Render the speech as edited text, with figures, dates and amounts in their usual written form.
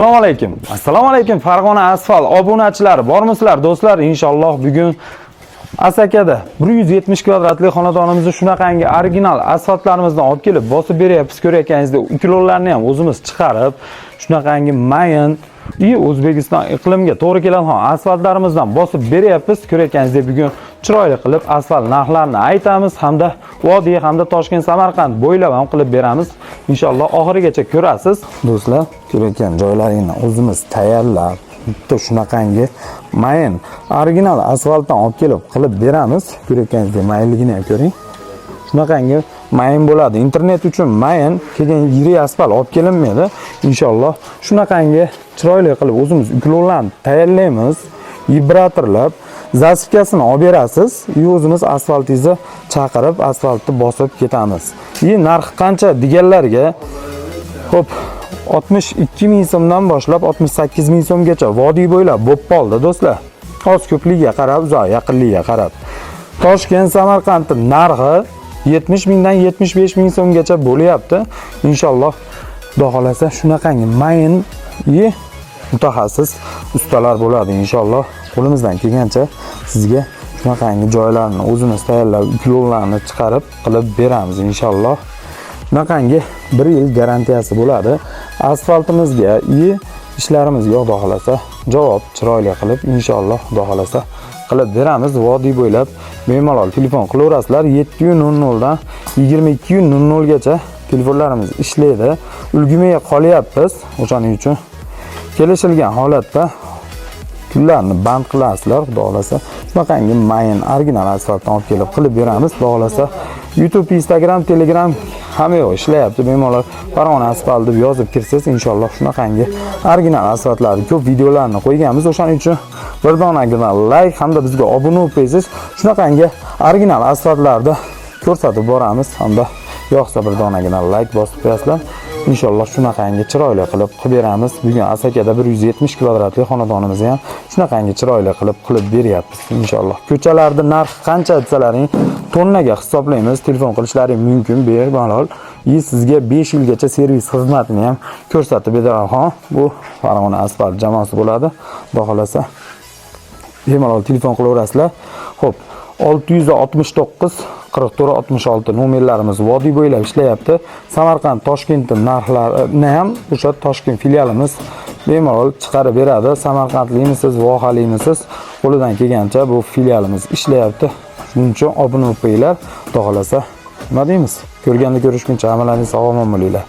Assalomu alaykum Farg'ona asfalt obunachilari bormisizlar do'stlar? Inshaalloh bugun Asakada 170 kvadratli xonadonimizni shunaqangi original asfaltlarimizdan olib kelib bosib beryapmiz. Ko'rayotganingizda ukulollarni ham o'zimiz chiqarib, shunaqangi mayin O'zbekiston iqlimga to'g'ri keladigan asfaltlarimizdan bosib beryapmiz. Ko'rayotganingizda bugun chiroyli qilib asfalt narxlarini aytamiz hamda Vodiy hamda Toshkent, Samarqand bo'ylab ham qilib beramiz. Inshaalloh oxirigacha ko'rasiz. Do'stlar, ko'rayotgan joylaringni o'zimiz tayyorlab, bitta shunaqangi mayin original asfaltdan olib kelib qilib beramiz. Ko'rayotganingizda mayinligini ham ko'ring. Shunaqangi mayin bo'ladi. Internet uchun mayin, keyin yirik asfalt olib kelinmaydi. Inshaalloh shunaqangi chiroyli qilib o'zimiz ukulollarni tayyorlaymiz. Vibratorlab zasifkasini olib berasiz. O'zimiz asfaltingizni chaqirib, asfaltni bosib ketamiz. Narxi qancha deganlarga, xo'p, 62 ming so'mdan boshlab 68 ming so'mgacha vodiy bo'ylab bo'lib qoldi do'stlar. Oz ko'pligiga qarab, uzoq yaqinligiga qarab. Toshkent, Samarqandning narxi 70 mingdan 75 ming so'mgacha bo'lyapti. Inshaalloh xudo xolasa shunaqangi mayin mutaxassis ustalar bo'ladi. Inshaalloh qo'limizdan kelgancha sizga shunaqangi joylarni o'zimiz tayyorlab, ukulollarni chiqarib qilib beramiz inshaalloh. Shunaqangi 1 yil garantiyasi bo'ladi. Asfaltimizga ishlarimizga xudo xolasa javob chiroyli qilib inshaalloh xudo xolasa qilib beramiz. Vodiy bo'ylab bemalol telefon qilaverasizlar. 7:00 dan 22:00 gacha telefonlarimiz ishlaydi. Ulgumay qolyapmiz. O'shaning uchun kelishilgan holatda kunlarni band qilasizlar. Xudo xolasa shunaqangi mayin original asfaltdan olib kelib qilib beramiz. Xudo xolasa YouTube, Instagram, Telegram hamma yoq ishlayapti. Bemalol Farg'ona asfalt deb yozib kirsangiz inshaalloh shunaqangi original asfaltlarni ko'p videolarni qo'yganmiz. O'shaning uchun bir donagina like hamda bizga obuna bo'lsangiz shunaqangi original asfaltlarni ko'rsatib boramiz hamda yo'qsa bir donagina like bosib qo'yasizlar. Inshaalloh shunaqangi chiroyli qilib beramiz. Bugun Asakada 170 kvadratli xonadonimizni ham shunaqangi chiroyli qilib beryapmiz inshaalloh. Ko'chalarda narx qancha desalaring tonnaga hisoblaymiz. Telefon qilishlaring mumkin bemalol. Sizga 5 yilgacha servis xizmatini ham ko'rsatib beradigan bu Farg'ona asfalt jamoasi bo'ladi. Xudo xolasa bemalol telefon qilaverasizlar. Xo'p, 669 44 66 nomerlarimiz vodiy bo'ylab ishlayapti. Samarqand, Toshkentning narxlarini ham o'sha Toshkent filialimiz bemalol chiqarib beradi. Samarqandlikmisiz, vohalikmisiz, qo'lidan kelgancha bu filialimiz ishlayapti. Shuning uchun obuna bo'linglar. Xudo xolasa nima deymiz? Ko'rganda ko'rishguncha hammalaringiz sog' omon bo'linglar.